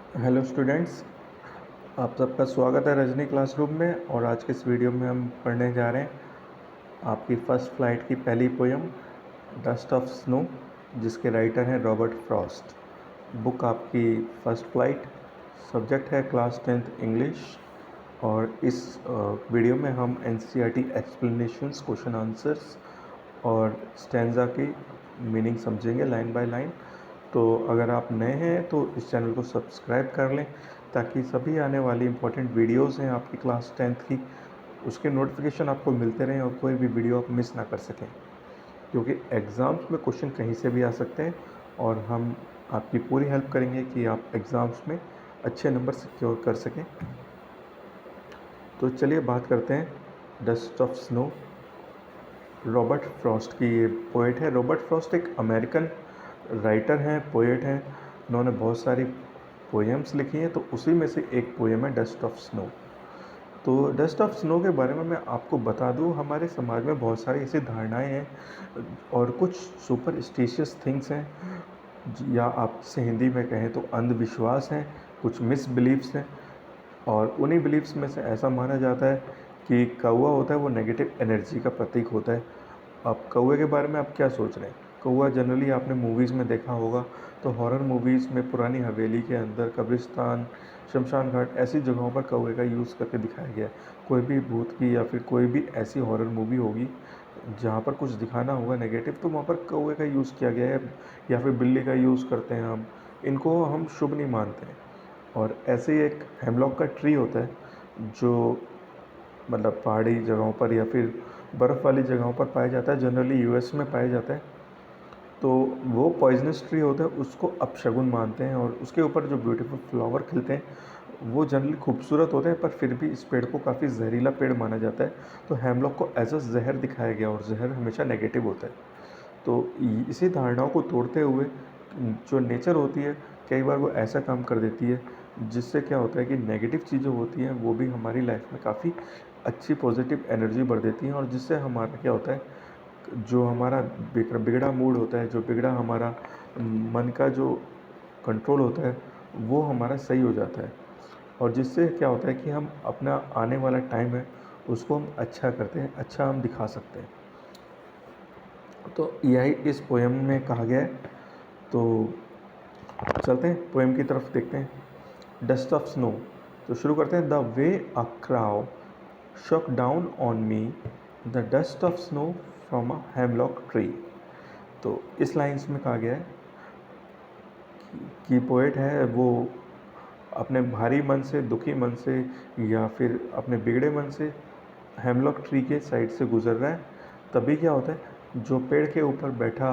Hello students, आप सबका स्वागत है रजनी क्लासरूम में। और आज के इस वीडियो में हम पढ़ने जा रहे हैं आपकी फ़र्स्ट फ्लाइट की पहली पोयम डस्ट ऑफ स्नो, जिसके राइटर हैं रॉबर्ट फ्रॉस्ट। बुक आपकी फ़र्स्ट फ्लाइट, सब्जेक्ट है क्लास 10th इंग्लिश। और इस वीडियो में हम एनसीईआरटी एक्सप्लेनेशंस, क्वेश्चन आंसर्स और स्टैंजा की मीनिंग समझेंगे लाइन बाय लाइन। तो अगर आप नए हैं तो इस चैनल को सब्सक्राइब कर लें, ताकि सभी आने वाली इम्पोर्टेंट वीडियोस हैं आपकी क्लास 10th की, उसके नोटिफिकेशन आपको मिलते रहें और कोई भी वीडियो आप मिस ना कर सकें, क्योंकि एग्ज़ाम्स में क्वेश्चन कहीं से भी आ सकते हैं और हम आपकी पूरी हेल्प करेंगे कि आप एग्ज़ाम्स में अच्छे नंबर सिक्योर कर सकें। तो चलिए बात करते हैं dust of snow. Robert Frost की ये पोएट है। रॉबर्ट फ्रॉस्ट एक अमेरिकन राइटर हैं, पोएट हैं। उन्होंने बहुत सारी पोएम्स लिखी हैं, तो उसी में से एक पोएम है डस्ट ऑफ स्नो। तो डस्ट ऑफ स्नो के बारे में मैं आपको बता दूं, हमारे समाज में बहुत सारी ऐसी धारणाएं हैं और कुछ सुपरस्टिशियस थिंग्स हैं, या आपसे हिंदी में कहें तो अंधविश्वास हैं, कुछ मिसबिलीव्स हैं। और उन्हीं बिलीव्स में से ऐसा माना जाता है कि कौवा होता है वो नेगेटिव एनर्जी का प्रतीक होता है। अब कौवे के बारे में आप क्या सोच रहे हैं? कौवा जनरली आपने मूवीज़ में देखा होगा, तो हॉरर मूवीज़ में पुरानी हवेली के अंदर, कब्रिस्तान, शमशान घाट, ऐसी जगहों पर कौवे का यूज़ करके दिखाया गया है। कोई भी भूत की या फिर कोई भी ऐसी हॉरर मूवी होगी जहाँ पर कुछ दिखाना होगा नेगेटिव, तो वहाँ पर कौवे का यूज़ किया गया है, या फिर बिल्ली का यूज़ करते हैं हम। इनको हम शुभ नहीं मानते हैं। और ऐसे ही एक हेमलॉक का ट्री होता है, जो मतलब पहाड़ी जगहों पर या फिर बर्फ़ वाली जगहों पर पाया जाता है, जनरली यूएस में पाया जाता है। तो वो पॉइजनस ट्री होता है, उसको अपशगुन मानते हैं। और उसके ऊपर जो ब्यूटीफुल फ्लावर खिलते हैं वो जनरली खूबसूरत होते हैं, पर फिर भी इस पेड़ को काफ़ी जहरीला पेड़ माना जाता है। तो हेमलॉक को एज अ जहर दिखाया गया, और जहर हमेशा नेगेटिव होता है। तो इसी धारणाओं को तोड़ते हुए जो नेचर होती है, कई बार वो ऐसा काम कर देती है जिससे क्या होता है कि नेगेटिव चीज़ें होती हैं वो भी हमारी लाइफ में काफ़ी अच्छी पॉजिटिव एनर्जी भर देती हैं। और जिससे हमारा क्या होता है, जो हमारा बिगड़ा मूड होता है, जो बिगड़ा हमारा मन का जो कंट्रोल होता है, वो हमारा सही हो जाता है। और जिससे क्या होता है कि हम अपना आने वाला टाइम है उसको हम अच्छा करते हैं, अच्छा हम दिखा सकते हैं। तो यही इस पोएम में कहा गया है। तो चलते हैं पोएम की तरफ, देखते हैं डस्ट ऑफ स्नो। तो शुरू करते हैं। The way a crow shook down on me, the dust of snow from a hemlock tree. तो इस लाइन्स में कहा गया है कि पोएट है वो अपने भारी मन से, दुखी मन से, या फिर अपने बिगड़े मन से हेमलॉक ट्री के साइड से गुजर रहा है। तभी क्या होता है, जो पेड़ के ऊपर बैठा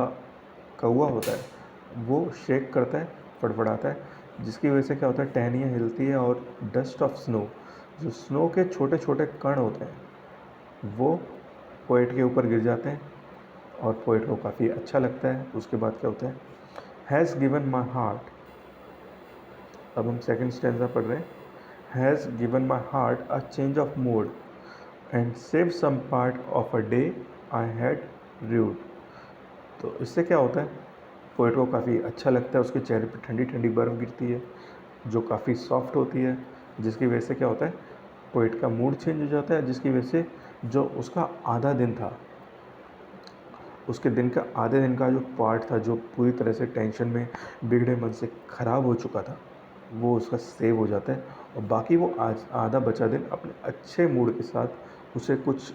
कौवा होता है वो शेक करता है, फड़फड़ाता है, जिसकी वजह से क्या होता है, टहनियाँ हिलती है और डस्ट ऑफ स्नो, जो स्नो के छोटे छोटे कण होते हैं, वो पोएट के ऊपर गिर जाते हैं और पोएट को काफ़ी अच्छा लगता है। उसके बाद क्या होता है, हैज़ गिवन माई हार्ट। अब हम सेकेंड स्टैंजा पढ़ रहे हैं। Has given my heart a change of mood and save some part of a day I had rued. तो इससे क्या होता है, पोएट को काफ़ी अच्छा लगता है, उसके चेहरे पर ठंडी ठंडी बर्फ़ गिरती है जो काफ़ी सॉफ्ट होती है, जिसकी वजह से क्या होता है, पोएट का मूड चेंज हो जाता है, जिसकी वजह से जो उसका आधा दिन था, उसके दिन का आधे दिन का जो पार्ट था, जो पूरी तरह से टेंशन में, बिगड़े मन से ख़राब हो चुका था, वो उसका सेव हो जाता है। और बाकी वो आज आधा बचा दिन अपने अच्छे मूड के साथ उसे कुछ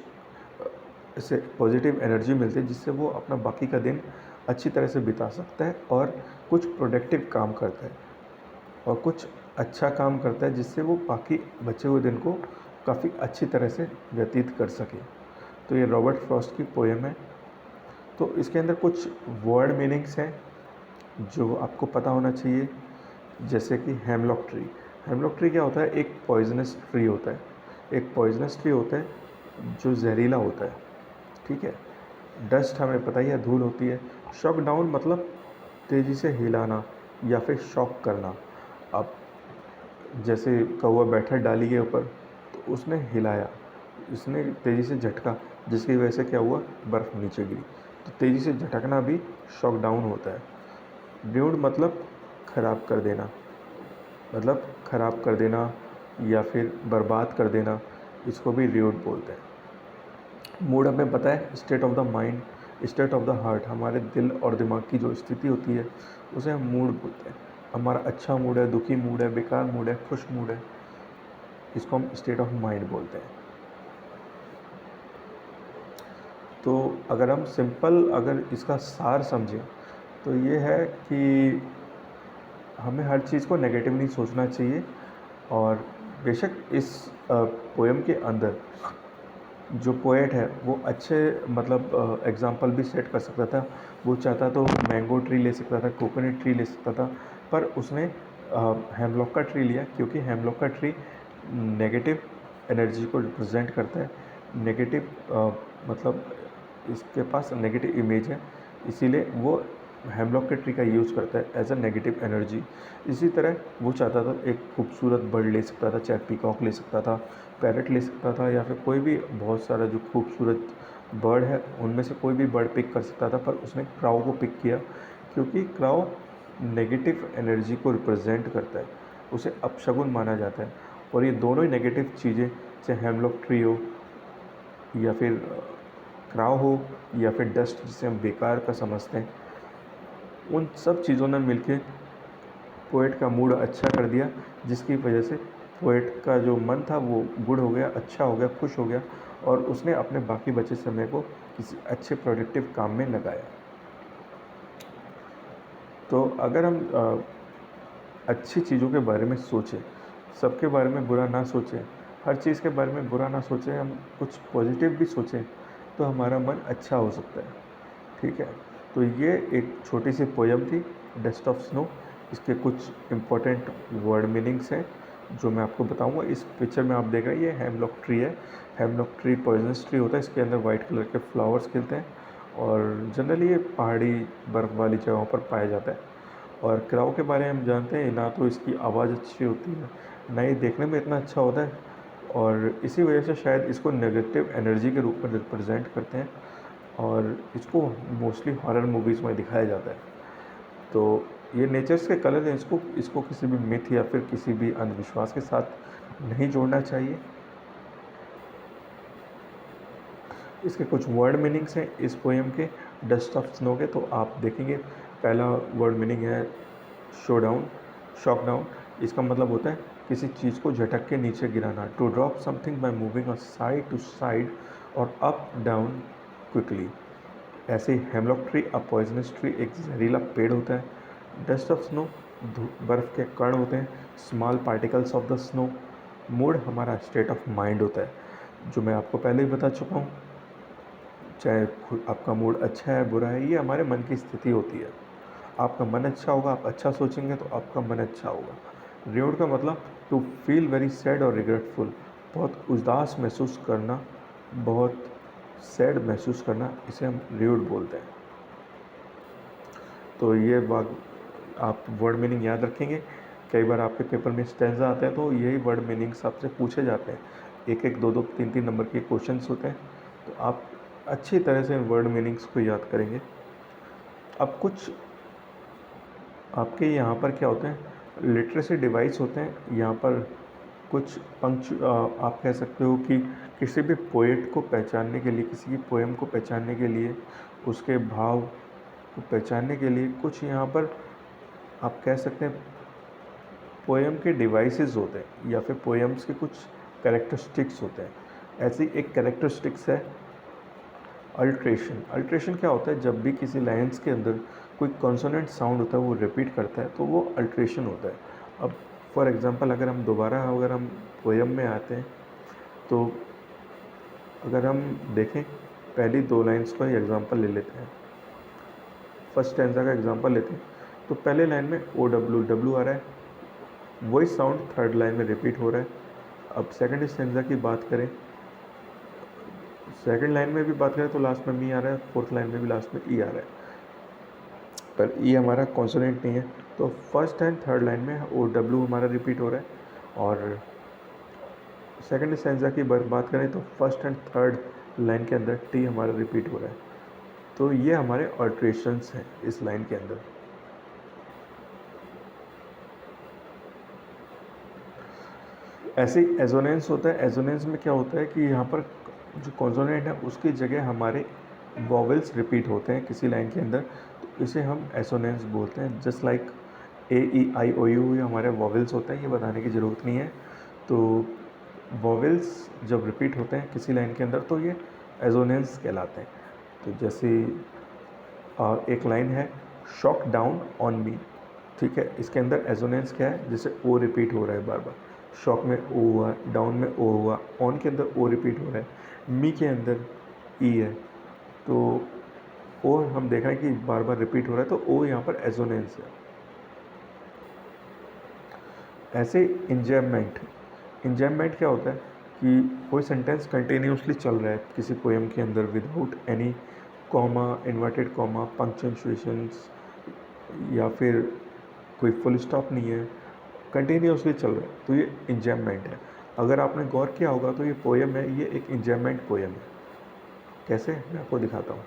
इससे पॉजिटिव एनर्जी मिलती है, जिससे वो अपना बाकी का दिन अच्छी तरह से बिता सकता है और कुछ प्रोडक्टिव काम करता है और कुछ अच्छा काम करता है, जिससे वो बाकी बचे हुए दिन को काफ़ी अच्छी तरह से व्यतीत कर सके। तो ये रॉबर्ट फ्रॉस्ट की पोएम है। तो इसके अंदर कुछ वर्ड मीनिंग्स हैं जो आपको पता होना चाहिए, जैसे कि हेमलॉक ट्री। हेमलॉक ट्री क्या होता है, एक पॉइजनस ट्री होता है। एक पॉइजनस ट्री होता है जो जहरीला होता है, ठीक है। डस्ट हमें पता ही है, धूल होती है। शॉक डाउन मतलब तेज़ी से हिलाना या फिर शॉक करना। अब जैसे कौवा बैठा डाली के ऊपर, तो उसने हिलाया, इसने तेज़ी से झटका, जिसकी वजह से क्या हुआ, बर्फ़ नीचे गिरी। तो तेज़ी से झटकना भी शॉक डाउन होता है। ड्यूड मतलब ख़राब कर देना। मतलब ख़राब कर देना या फिर बर्बाद कर देना, इसको भी र्यूड बोलते हैं। मूड हमें पता है, state of the mind, state of the heart, हमारे दिल और दिमाग की जो स्थिति होती है उसे हम मूड बोलते हैं। हमारा अच्छा मूड है, दुखी मूड है, बेकार मूड है, खुश मूड है, इसको हम स्टेट ऑफ माइंड बोलते हैं। तो अगर हम सिंपल अगर इसका सार समझें तो ये है कि हमें हर चीज़ को नेगेटिव नहीं सोचना चाहिए। और बेशक इस पोएम के अंदर जो पोएट है वो अच्छे मतलब एग्जाम्पल भी सेट कर सकता था। वो चाहता तो मैंगो ट्री ले सकता था, कोकोनट ट्री ले सकता था, पर उसने हेमलॉक का ट्री लिया क्योंकि हेमलॉक का ट्री नेगेटिव एनर्जी को रिप्रेजेंट करता है। नेगेटिव मतलब इसके पास नेगेटिव इमेज है, इसीलिए वो हेमलॉक के ट्री का यूज़ करता है एज अ नेगेटिव एनर्जी। इसी तरह वो चाहता था एक खूबसूरत बर्ड ले सकता था, चाहे पीकॉक ले सकता था, पैरट ले सकता था, या फिर कोई भी बहुत सारा जो खूबसूरत बर्ड है उनमें से कोई भी बर्ड पिक कर सकता था, पर उसने क्राउ को पिक किया क्योंकि क्राउ नेगेटिव एनर्जी को रिप्रेजेंट करता है, उसे अपशगुन माना जाता है। और ये दोनों ही नेगेटिव चीज़ें, चाहे हेमलॉक ट्री हो या फिर क्राउ हो या फिर डस्ट जिसे हम बेकार का समझते हैं, उन सब चीज़ों ने मिलके पोएट का मूड अच्छा कर दिया, जिसकी वजह से पोएट का जो मन था वो गुड हो गया, अच्छा हो गया, खुश हो गया, और उसने अपने बाकी बचे समय को किसी अच्छे प्रोडक्टिव काम में लगाया। तो अगर हम अच्छी चीज़ों के बारे में सोचें, सबके बारे में बुरा ना सोचें, हर चीज़ के बारे में बुरा ना सोचें, हम कुछ पॉजिटिव भी सोचें, तो हमारा मन अच्छा हो सकता है। ठीक है, तो ये एक छोटी सी पोयम थी, डस्ट ऑफ स्नो। इसके कुछ इम्पोर्टेंट वर्ड मीनिंग्स हैं जो मैं आपको बताऊंगा। इस पिक्चर में आप देख रहे हैं ये हेमलॉक ट्री है। हेमलॉक ट्री पॉइजनस ट्री होता है, इसके अंदर वाइट कलर के फ्लावर्स खिलते हैं और जनरली ये पहाड़ी बर्फ़ वाली जगहों पर पाया जाता है। और क्राउ के बारे में हम जानते हैं, ना तो इसकी आवाज़ अच्छी होती है, ना ही देखने में इतना अच्छा होता है, और इसी वजह से शायद इसको नेगेटिव एनर्जी के रूप में रिप्रेजेंट करते हैं और इसको मोस्टली हॉरर मूवीज़ में दिखाया जाता है। तो ये नेचर्स के कलर हैं, इसको इसको किसी भी मिथ या फिर किसी भी अंधविश्वास के साथ नहीं जोड़ना चाहिए। इसके कुछ वर्ड मीनिंग्स हैं इस पोएम के, डस्ट ऑफ स्नो के, तो आप देखेंगे। पहला वर्ड मीनिंग है शो डाउन, शॉक डाउन। इसका मतलब होता है किसी चीज़ को झटक के नीचे गिराना, to drop something by moving a side to side और अप डाउन क्विकली। ऐसे ही hemlock tree a poisonous tree, एक जहरीला पेड़ होता है। डस्ट ऑफ स्नो, बर्फ़ के कण होते हैं, small particles of the snow. Mood हमारा स्टेट ऑफ माइंड होता है, जो मैं आपको पहले ही बता चुका हूँ। चाहे आपका मूड अच्छा है बुरा है, ये हमारे मन की स्थिति होती है। आपका मन अच्छा होगा, आप अच्छा सोचेंगे तो आपका मन अच्छा होगा। र्यूड का मतलब टू फील वेरी सैड और रिग्रेटफुल, बहुत उदास महसूस करना, बहुत सैड महसूस करना, इसे हम र्यूड बोलते हैं। तो ये बात आप वर्ड मीनिंग याद रखेंगे। कई बार आपके पेपर में स्टेंजा आते हैं तो यही वर्ड मीनिंग्स आपसे पूछे जाते हैं। एक एक दो दो तीन तीन नंबर के क्वेश्चंस होते हैं, तो आप अच्छी तरह से वर्ड मीनिंग्स को याद करेंगे। अब कुछ आपके यहाँ पर क्या होते हैं, लिटरेसी डिवाइस होते हैं। यहाँ पर कुछ आप कह सकते हो कि किसी भी पोएट को पहचानने के लिए, किसी की पोएम को पहचानने के लिए, उसके भाव को पहचानने के लिए कुछ यहाँ पर आप कह सकते हैं पोएम के डिवाइसेस होते हैं या फिर पोएम्स के कुछ कैरेक्टरिस्टिक्स होते हैं। ऐसी एक कैरेक्टरिस्टिक्स है अल्ट्रेशन। अल्ट्रेशन क्या होता है, जब भी किसी लाइन्स के अंदर कोई कॉन्सोनेंट साउंड होता है वो रिपीट करता है तो वो अल्ट्रेशन होता है। अब फॉर एग्जांपल अगर हम पोएम में आते हैं तो अगर हम देखें पहली दो लाइन्स का ही एग्जांपल ले लेते हैं, फर्स्ट स्टैंजा का एग्जांपल लेते हैं, तो पहले लाइन में ओ डब्ल्यू डब्ल्यू आ रहा है, वही साउंड थर्ड लाइन में रिपीट हो रहा है। अब सेकंड स्टैंजा की बात करें, सेकंड लाइन में भी बात करें तो लास्ट में मी आ रहा है, फोर्थ लाइन में भी लास्ट में ई आ रहा है, पर ई हमारा कॉन्सोनेंट नहीं है। तो फर्स्ट एंड थर्ड लाइन में ओ डब्ल्यू हमारा रिपीट हो रहा है, और सेकंड स्टैंजा की बात करें तो फर्स्ट एंड थर्ड लाइन के अंदर टी हमारा रिपीट हो रहा है। तो ये हमारे ऑल्ट्रेशंस हैं इस लाइन के अंदर। ऐसे ही एजोनेंस होता है। एजोनेंस में क्या होता है कि यहाँ पर जो कॉन्सोनेंट है उसकी जगह हमारे वॉवेल्स रिपीट होते हैं किसी लाइन के अंदर, तो इसे हम एसोनेंस बोलते हैं। Just like A E I O U ये हमारे वॉवेल्स होते हैं, ये बताने की ज़रूरत नहीं है। तो वॉवेल्स जब रिपीट होते हैं किसी लाइन के अंदर तो ये एजोनेंस कहलाते हैं। तो जैसे एक लाइन है शॉक डाउन ऑन मी, ठीक है, इसके अंदर एजोनेंस क्या है, जैसे ओ रिपीट हो रहा है बार बार। शॉक में ओ हुआ, डाउन में ओ हुआ, ऑन के अंदर ओ रिपीट हो रहा है, मी के अंदर ई है, तो ओ हम देख रहे हैं कि बार बार रिपीट हो रहा है, तो ओ यहाँ पर एजोनेंस है। ऐसे इंजैम्पमेंट, इंजैम्पमेंट क्या होता है कि कोई सेंटेंस कंटिन्यूसली चल रहा है किसी पोएम के अंदर without any comma, inverted comma, punctuations या फिर कोई फुल स्टॉप नहीं है, कंटिन्यूसली चल रहा है, तो ये इंजैम्पमेंट है। अगर आपने गौर किया होगा तो ये पोएम है, ये एक इंजैम्पमेंट पोएम है। कैसे, मैं आपको दिखाता हूँ।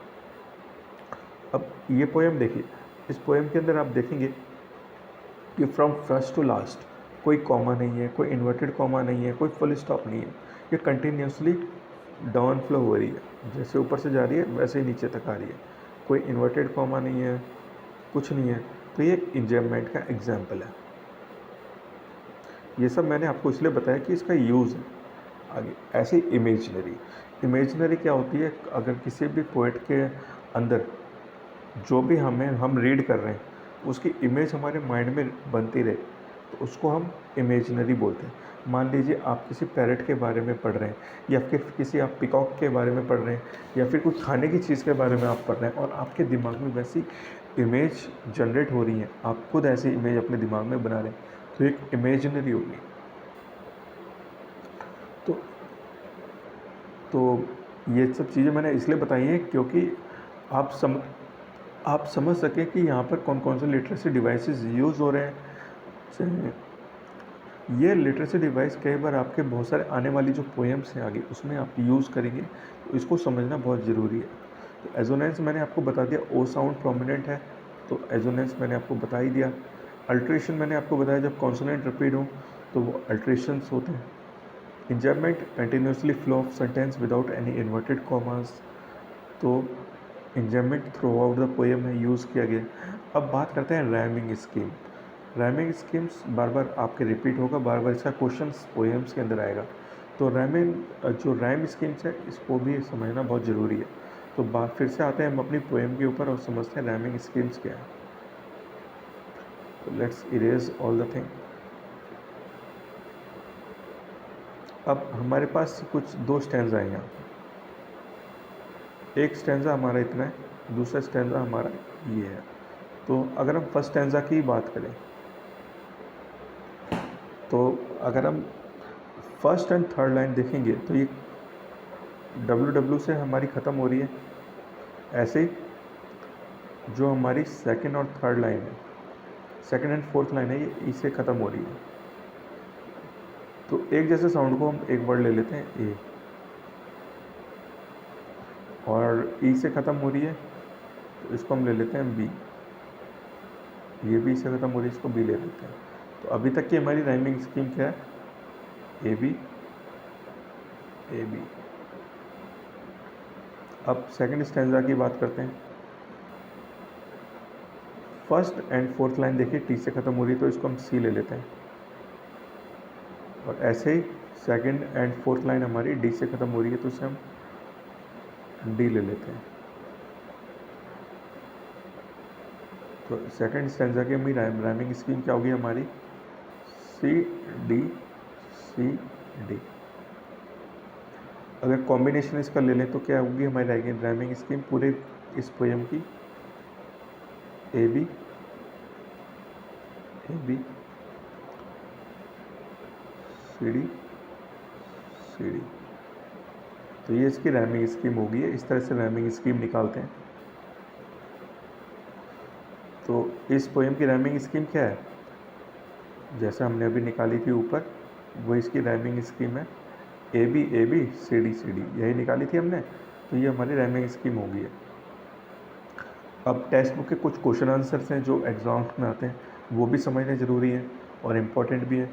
अब ये पोएम देखिए, इस पोएम के अंदर आप देखेंगे कि फ्रॉम फर्स्ट टू लास्ट कोई कॉमा नहीं है, कोई इन्वर्टेड कॉमा नहीं है, कोई फुल स्टॉप नहीं है, ये कंटिन्यूसली डाउन फ्लो हो रही है, जैसे ऊपर से जा रही है वैसे ही नीचे तक आ रही है, कोई इन्वर्टेड कॉमा नहीं है, कुछ नहीं है, तो ये इंजैम्पमेंट का एग्जाम्पल है। ये सब मैंने आपको इसलिए बताया कि इसका यूज़ है आगे। ऐसे इमेजनरी, इमेजनरी क्या होती है, अगर किसी भी पोएट के अंदर जो भी हम रीड कर रहे हैं उसकी इमेज हमारे माइंड में बनती रहे, तो उसको हम इमेजनरी बोलते हैं। मान लीजिए आप किसी पैरट के बारे में पढ़ रहे हैं, या फिर किसी आप पिकॉक के बारे में पढ़ रहे हैं, या फिर कुछ खाने की चीज़ के बारे में आप पढ़ रहे हैं और आपके दिमाग में वैसी इमेज जनरेट हो रही है, आप खुद ऐसी इमेज अपने दिमाग में बना रहे हैं, तो एक इमेजनरी होगी। तो तो ये सब चीज़ें मैंने इसलिए बताई हैं क्योंकि आप समझ सकें कि यहाँ पर कौन कौन से लिटरेसी डिवाइसेस यूज़ हो रहे हैं। ये लिटरेसी डिवाइस कई बार आपके बहुत सारे आने वाली जो पोएम्स हैं आगे उसमें आप यूज़ करेंगे, तो इसको समझना बहुत ज़रूरी है। तो एजोनेंस मैंने आपको बता दिया, ओ साउंड प्रोमिनेंट है, तो एजोनेंस मैंने आपको बता ही दिया। अल्ट्रेशन मैंने आपको बताया, जब कॉन्सोनेंट रिपीट हो तो वो अल्ट्रेशंस होते हैं। Enjambment, continuously flow of sentence without any inverted commas, तो enjambment throughout the poem में यूज़ किया गया। अब बात करते हैं रैमिंग स्कीम। रैमिंग स्कीम्स बार बार आपके रिपीट होगा, बार बार इसका क्वेश्चन पोएम्स के अंदर आएगा, तो रैमिंग जो रैम स्कीम्स है इसको भी समझना बहुत ज़रूरी है। तो बात फिर से आते हैं हम अपनी पोएम के ऊपर और समझते हैं रैमिंग स्कीम्स क्या है। तो let's erase all the thing. अब हमारे पास कुछ दो स्टैंजा हैं यहाँ पे। एक स्टैंजा हमारा इतना है, दूसरा स्टैंजा हमारा ये है। तो अगर हम फर्स्ट स्टैंजा की बात करें, तो अगर हम फर्स्ट एंड थर्ड लाइन देखेंगे तो ये डब्ल्यू से हमारी ख़त्म हो रही है। ऐसे ही जो हमारी सेकंड और थर्ड लाइन है, सेकंड एंड फोर्थ लाइन है, ये ई से ख़त्म हो रही है। तो एक जैसे साउंड को हम एक वर्ड ले लेते हैं ए, और ई से ख़त्म हो रही है तो इसको हम ले लेते हैं बी, ये भी से ख़त्म हो रही है, इसको बी ले लेते हैं। तो अभी तक की हमारी राइमिंग स्कीम क्या है, ए बी ए बी। अब सेकंड स्टैंजा की बात करते हैं। फर्स्ट एंड फोर्थ लाइन देखिए टी से ख़त्म हो रही है तो इसको हम सी ले लेते हैं, और ऐसे ही सेकंड एंड फोर्थ लाइन हमारी डी से ख़त्म हो रही है तो इसे हम डी ले लेते हैं। तो सेकंड स्टैंजा की हमारी राइमिंग स्कीम क्या होगी हमारी, सी डी सी डी। अगर कॉम्बिनेशन इसका ले लें तो क्या होगी हमारी राइमिंग स्कीम पूरे इस पोएम की, A B C D C D. तो ये इसकी राइमिंग स्कीम होगी, इस तरह से राइमिंग स्कीम निकालते हैं। तो इस पोएम की राइमिंग स्कीम क्या है, जैसा हमने अभी निकाली थी ऊपर, वो इसकी राइमिंग स्कीम है ए बी सी डी, यही निकाली थी हमने, तो ये हमारी राइमिंग स्कीम होगी है। अब टेक्स्ट बुक के कुछ क्वेश्चन आंसर्स हैं जो एग्जाम्स में आते हैं, वो भी समझने ज़रूरी है और इम्पोर्टेंट भी है।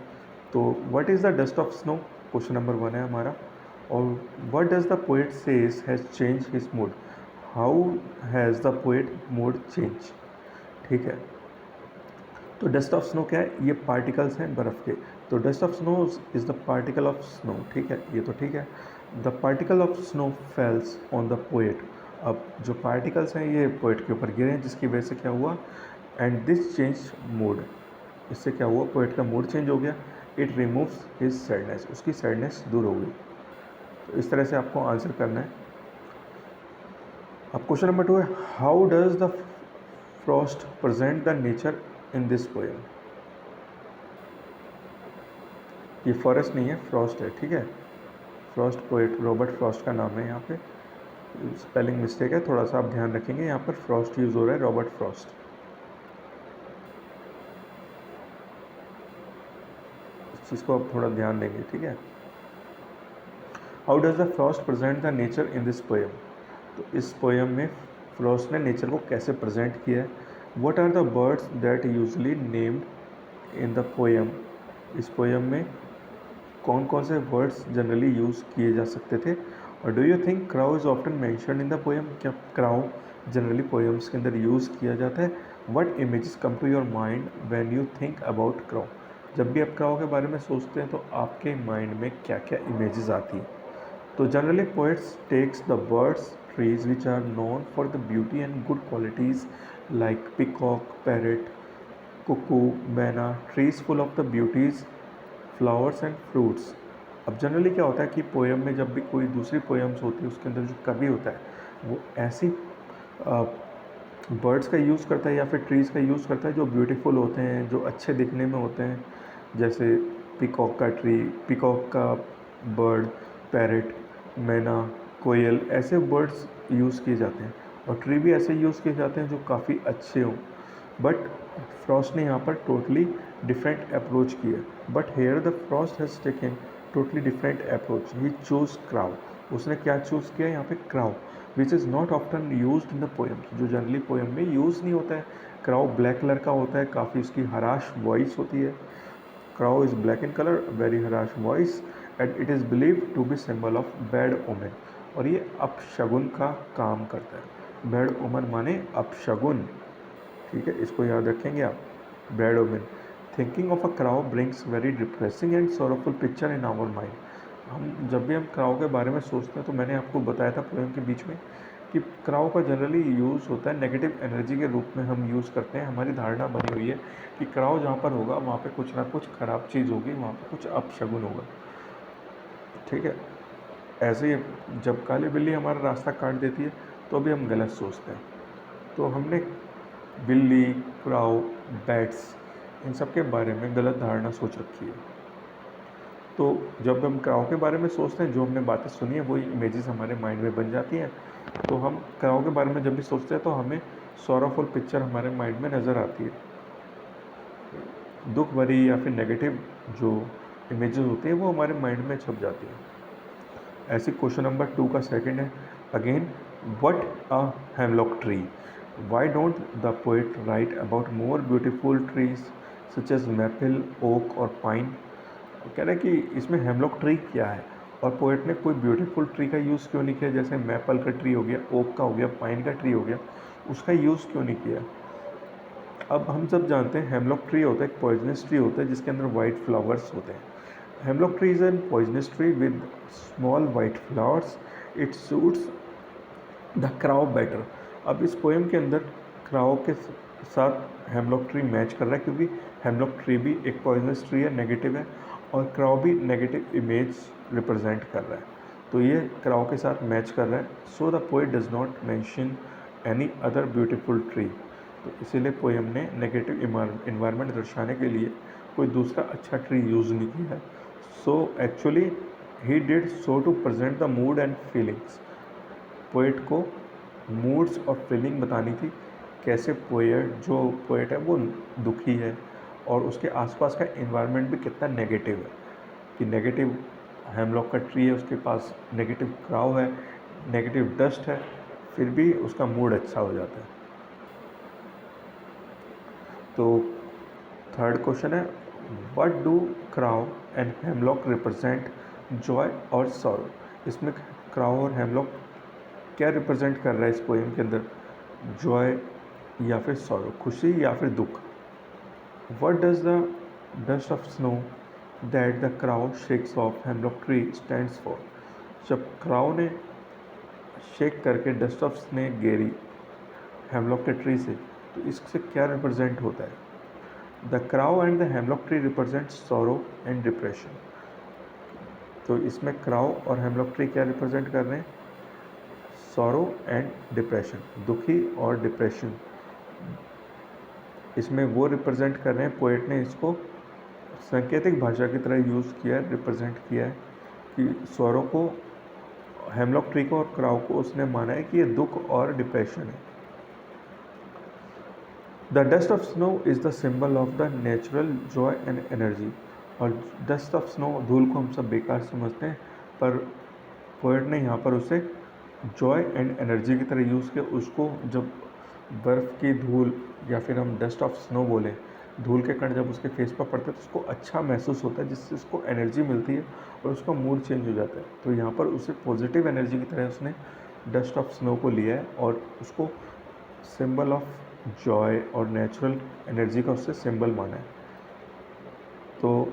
तो what is the dust of snow, question number 1 है हमारा। और what does the poet says has change his mood, how has the poet mood change. ठीक है, तो डस्ट ऑफ स्नो क्या है, ये पार्टिकल्स हैं बर्फ़ के। तो dust of snow is the particle of snow. ठीक है, ये तो ठीक है। The particle of snow fails on the poet. अब जो पार्टिकल्स हैं ये पोएट के ऊपर गिरे हैं, जिसकी वजह से क्या हुआ, एंड दिस चेंज मूड, इससे क्या हुआ, पोएट का मूड चेंज हो गया। इट रिमूव्स हिज सैडनेस, उसकी सैडनेस दूर हो गई। तो इस तरह से आपको आंसर करना है। अब क्वेश्चन नंबर 2 है, how does the Frost present the nature in this poem. ये फॉरेस्ट नहीं है, फ्रॉस्ट है। ठीक है, फ्रॉस्ट पोएट रॉबर्ट फ्रॉस्ट का नाम है। यहाँ पे स्पेलिंग मिस्टेक है, थोड़ा सा आप ध्यान रखेंगे। यहाँ पर फ्रॉस्ट यूज़ हो रहा है, रॉबर्ट फ्रॉस्ट। इस चीज़ को आप थोड़ा ध्यान देंगे। ठीक है, how does the Frost present the nature in this poem. तो इस पोएम में फ्रॉस्ट ने नेचर को कैसे प्रेजेंट किया है। What are the birds that usually named in the poem. इस पोएम में कौन कौन से वर्ड्स जनरली यूज़ किए जा सकते थे। और do you think crow is often mentioned in the poem, क्या क्राउ जनरली पोएम्स के अंदर यूज़ किया जाता है। What images come to your mind when you think about crow. जब भी आप क्राउ के बारे में सोचते हैं तो आपके माइंड में क्या क्या इमेजेस आती हैं। तो generally poets takes the birds trees which are known for the beauty and good qualities like peacock, parrot, cuckoo, myna, trees full of the beauties, flowers and fruits. अब जनरली क्या होता है कि पोएम में जब भी कोई दूसरी पोएम्स होती है उसके अंदर जो कवि होता है वो ऐसी बर्ड्स का यूज़ करता है या फिर ट्रीज़ का यूज़ करता है जो ब्यूटीफुल होते हैं, जो अच्छे दिखने में होते हैं। जैसे पिकॉक का ट्री, पिकॉक का बर्ड, पैरट, मैना, कोयल, ऐसे बर्ड्स यूज़ किए जाते हैं। और ट्री भी ऐसे यूज़ किए जाते हैं जो काफ़ी अच्छे हों। बट फ्रॉस्ट ने यहाँ पर टोटली डिफरेंट अप्रोच किया। But here the Frost has taken totally different approach, he choose crow. उसने क्या चूज़ किया यहाँ पे, crow, which is not often use in the poem, जो जनरली पोएम में यूज़ नहीं होता है। क्राउ ब्लैक कलर का होता है, काफ़ी उसकी हराश वॉइस होती है। Crow is black in colour, very harsh voice, and it is believe to be symbol of bad omen. और ये अपशगुन का काम करता है। बैड ओमन माने अपशगुन। ठीक है, इसको याद रखेंगे आप, bad omen. Thinking of a crow brings very depressing and sorrowful picture in our mind. हम जब भी हम क्राउ के बारे में सोचते हैं तो मैंने आपको बताया था पोएम के बीच में कि क्राउ का जनरली यूज़ होता है नेगेटिव एनर्जी के रूप में हम यूज़ करते हैं। हमारी धारणा बनी हुई है कि क्राउ जहाँ पर होगा वहाँ पे कुछ ना कुछ ख़राब चीज़ होगी, वहाँ पे कुछ अपशगुन होगा। ठीक है, ऐसे ही जब काली बिल्ली हमारा रास्ता काट देती है तो भी हम गलत सोचते हैं। तो हमने बिल्ली, क्राउ, बैट्स, इन सब के बारे में गलत धारणा सोच रखी है। तो जब हम क्राउ के बारे में सोचते हैं, जो हमने बातें सुनी है वही इमेजेस हमारे माइंड में बन जाती हैं। तो हम क्राउ के बारे में जब भी सोचते हैं तो हमें सॉरफुल पिक्चर हमारे माइंड में नज़र आती है। दुख भरी या फिर नेगेटिव जो इमेजेस होती हैं वो हमारे माइंड में छप जाती है। ऐसे क्वेश्चन नंबर 2 का सेकंड है, again, what a hemlock tree. Why don't the poet write about more beautiful trees such as maple, oak और pine? कह रहे हैं कि इसमें हेमलॉक ट्री क्या है और पोएट ने कोई ब्यूटीफुल ट्री का यूज़ क्यों नहीं किया, जैसे मैपल का ट्री हो गया, ओक का हो गया, पाइन का ट्री हो गया, उसका यूज़ क्यों नहीं किया। अब हम सब जानते हैं हेमलॉक ट्री होता है एक पॉइजनस ट्री होता है जिसके अंदर वाइट फ्लावर्स होते हैं। Hemlock tree is an poisonous tree with small white flowers, it suits the crow better. अब इस पोएम के अंदर क्राउ के साथ हेमलॉक ट्री मैच कर रहा है क्योंकि हेमलॉक ट्री भी एक पॉइजनस ट्री है, नेगेटिव है, और क्राउ भी नेगेटिव इमेज रिप्रेजेंट कर रहा है। तो ये क्राउ के साथ मैच कर रहा है। So the poet does not mention any other beautiful tree. तो इसीलिए पोएम ने नेगेटिव इन्वायरमेंट दर्शाने के लिए कोई दूसरा अच्छा ट्री यूज़ नहीं किया है। So actually he did so to present the mood and feelings. Poet को मूड्स और फीलिंग बतानी थी, कैसे पोएट है वो दुखी है और उसके आसपास का एनवायरनमेंट भी कितना नेगेटिव है, कि नेगेटिव हेमलॉक का ट्री है, उसके पास नेगेटिव क्राउ है, नेगेटिव डस्ट है, फिर भी उसका मूड अच्छा हो जाता है। तो थर्ड क्वेश्चन है, what do crow and hemlock represent joy और sorrow. इसमें crow और hemlock क्या रिप्रेजेंट कर रहा है इस पोएम के अंदर? जॉय या फिर sorrow, खुशी या फिर दुख. What does the dust of snow that the crow shakes off hemlock tree stands for? जब crow ने शेक करके डस्ट ऑफ स्नो गेरी हेमलॉक के ट्री से, तो इससे क्या रिप्रेजेंट होता है? The crow and the hemlock tree represent sorrow and depression. तो इसमें क्राउ और हेमलॉक ट्री क्या रिप्रेजेंट कर रहे हैं? सॉरो एंड डिप्रेशन, दुखी और डिप्रेशन. इसमें वो रिप्रेजेंट कर रहे हैं. पोएट ने इसको सांकेतिक भाषा की तरह यूज़ किया है, रिप्रेजेंट किया है कि सॉरो को, हेमलॉक ट्री को और क्राउ को उसने माना है कि ये दुख और डिप्रेशन है. The dust of snow is the symbol of the natural Joy and energy. और डस्ट ऑफ स्नो, धूल को हम सब बेकार समझते हैं, पर पोएट ने यहाँ पर उसे जॉय एंड एनर्जी की तरह यूज़ किया. उसको जब बर्फ़ की धूल या फिर हम डस्ट ऑफ स्नो बोलें, धूल के कण जब उसके फेस पर पड़ते हैं तो उसको अच्छा महसूस होता है, जिससे उसको एनर्जी मिलती है और उसका मूड चेंज हो जाता है. तो यहाँ पर उसे पॉजिटिव एनर्जी की तरह उसने डस्ट ऑफ स्नो को लिया है और उसको सिंबल ऑफ जॉय और नेचुरल एनर्जी का उससे सिंबल माना है. तो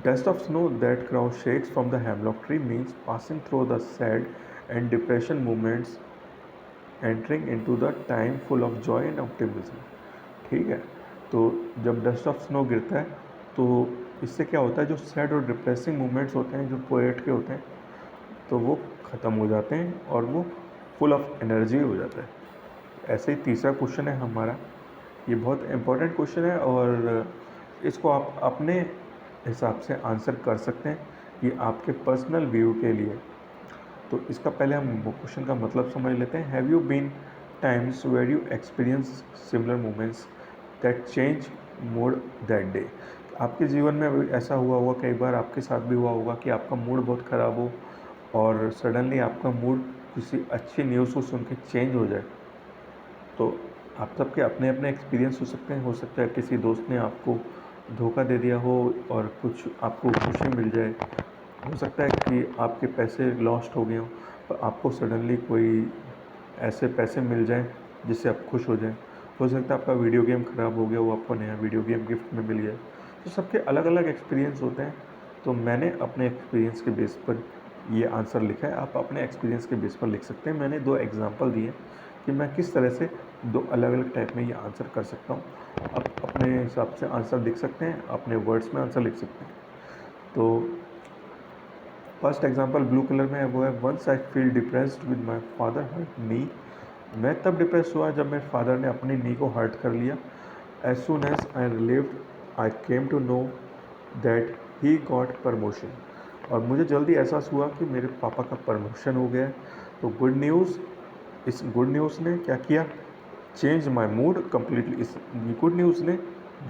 dust of snow that crow shakes from the hemlock tree means passing through the sad and depression movements, entering into the time full of joy and optimism. ठीक है, तो जब डस्ट ऑफ स्नो गिरता है तो इससे क्या होता है, जो सैड और डिप्रेसिंग मूवमेंट्स होते हैं जो पोएट के होते हैं, तो वो ख़त्म हो जाते हैं और वो फुल ऑफ एनर्जी हो जाता है. ऐसे ही तीसरा क्वेश्चन है हमारा. ये बहुत इम्पोर्टेंट क्वेश्चन है और इसको आप अपने हिसाब से आंसर कर सकते हैं, ये आपके पर्सनल व्यू के लिए. तो इसका पहले हम क्वेश्चन का मतलब समझ लेते हैं. Have you been times where you experience similar moments that change mood that day. आपके जीवन में ऐसा हुआ होगा, कई बार आपके साथ भी हुआ होगा कि आपका मूड बहुत ख़राब हो और सडनली आपका मूड किसी अच्छी न्यूज़ को सुन के चेंज हो जाए. तो आप सबके अपने अपने एक्सपीरियंस हो सकते हैं. हो सकता है किसी दोस्त ने आपको धोखा दे दिया हो और कुछ आपको खुशी मिल जाए. हो सकता है कि आपके पैसे लॉस्ट हो गए हों पर आपको सडनली कोई ऐसे पैसे मिल जाएं जिससे आप खुश हो जाएं. हो सकता है आपका वीडियो गेम ख़राब हो गया, वो आपको नया वीडियो गेम गिफ्ट में मिल गया. तो सबके अलग अलग एक्सपीरियंस होते हैं. तो मैंने अपने एक्सपीरियंस के बेस पर ये आंसर लिखा है. आप अपने एक्सपीरियंस के बेस पर लिख सकते हैं. मैंने 2 एग्जांपल दिए कि मैं किस तरह से 2 अलग अलग टाइप में ये आंसर कर सकता हूँ. आप अपने हिसाब से आंसर लिख सकते हैं, अपने वर्ड्स में आंसर लिख सकते हैं. तो फर्स्ट एग्जांपल ब्लू कलर में है, वो है once I feel depressed with my father hurt knee. मैं तब डिप्रेस हुआ जब मेरे फादर ने अपनी नी को हर्ट कर लिया. As soon as I relieved I came to know that he got promotion. और मुझे जल्दी एहसास हुआ कि मेरे पापा का प्रमोशन हो गया. तो गुड न्यूज़, इस गुड न्यूज़ ने क्या किया, चेंज माई मूड कम्प्लीटली. इस गुड न्यूज़ ने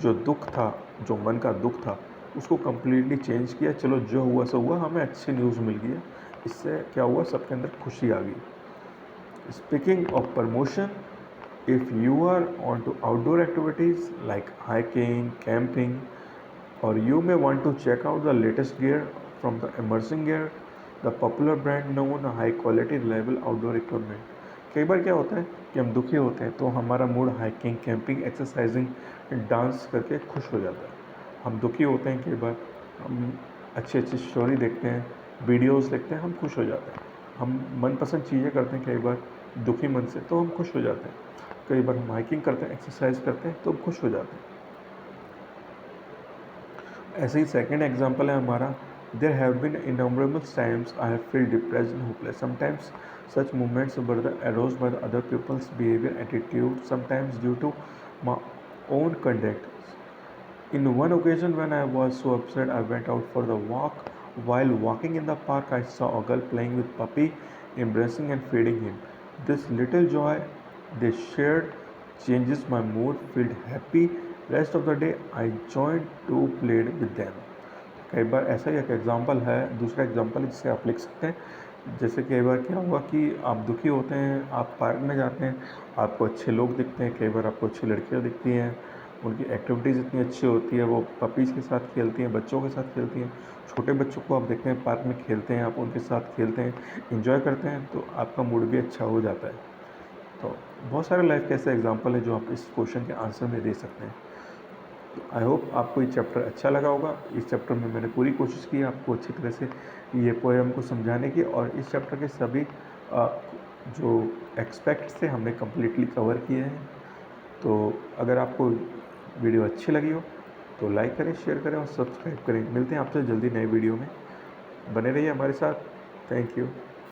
जो दुख था, जो मन का दुख था, उसको कम्प्लीटली चेंज किया. चलो जो हुआ सो हुआ, हमें अच्छी न्यूज़ मिल गई है. इससे क्या हुआ, सबके अंदर खुशी आ गई. Speaking of promotion, if you are on to outdoor activities like hiking, camping, or you may want to check out the latest gear from the Emerging Gear, the popular brand known high quality reliable outdoor equipment. कई बार क्या होता है कि हम दुखी होते हैं तो हमारा mood hiking, camping, exercising, dance करके खुश हो जाता है. हम दुखी होते हैं कई बार, हम अच्छी अच्छी स्टोरी देखते हैं, वीडियोस देखते हैं, हम खुश हो जाते हैं. हम मनपसंद चीज़ें करते हैं कई बार दुखी मन से, तो हम खुश हो जाते हैं. कई बार हम हाइकिंग करते हैं, एक्सरसाइज करते हैं, तो हम खुश हो जाते हैं. ऐसे ही सेकेंड एग्जाम्पल है हमारा. There have been innumerable times I have feel depressed and hopeless. Sometimes such movements were the arose by the other people's behaviour attitude, sometimes due to my own conduct. In one occasion when I was so upset, I went out for the walk. While walking in the park, I saw a girl playing with puppy, embracing and feeding him. This little joy they shared changes my mood, felt happy. Rest of the day, I joined to played with them. कई बार ऐसा ही एक example है. दूसरा example है जिसे आप लिख सकते हैं. जैसे कई बार क्या हुआ कि आप दुखी होते हैं, आप पार्क में जाते हैं, आपको अच्छे लोग दिखते हैं, कई बार आपको अच्छी लड़कियां दिखती हैं, उनकी एक्टिविटीज़ इतनी अच्छी होती है, वो पपीज़ के साथ खेलती हैं, बच्चों के साथ खेलती हैं। छोटे बच्चों को आप देखते हैं पार्क में खेलते हैं, आप उनके साथ खेलते हैं, एंजॉय करते हैं, तो आपका मूड भी अच्छा हो जाता है। तो बहुत सारे लाइफ के ऐसे एग्जाम्पल है जो आप इस क्वेश्चन के आंसर में दे सकते हैं। तो आई होप आपको ये चैप्टर अच्छा लगा होगा। इस चैप्टर में मैंने पूरी कोशिश की है आपको अच्छी तरह से ये पोएम को समझाने की, और इस चैप्टर के सभी जो एक्सपेक्ट्स थे हमने कम्प्लीटली कवर किए हैं। तो अगर आपको वीडियो अच्छी लगी हो तो लाइक करें, शेयर करें और सब्सक्राइब करें। मिलते हैं आपसे जल्दी नए वीडियो में, बने रहिए हमारे साथ। Thank you.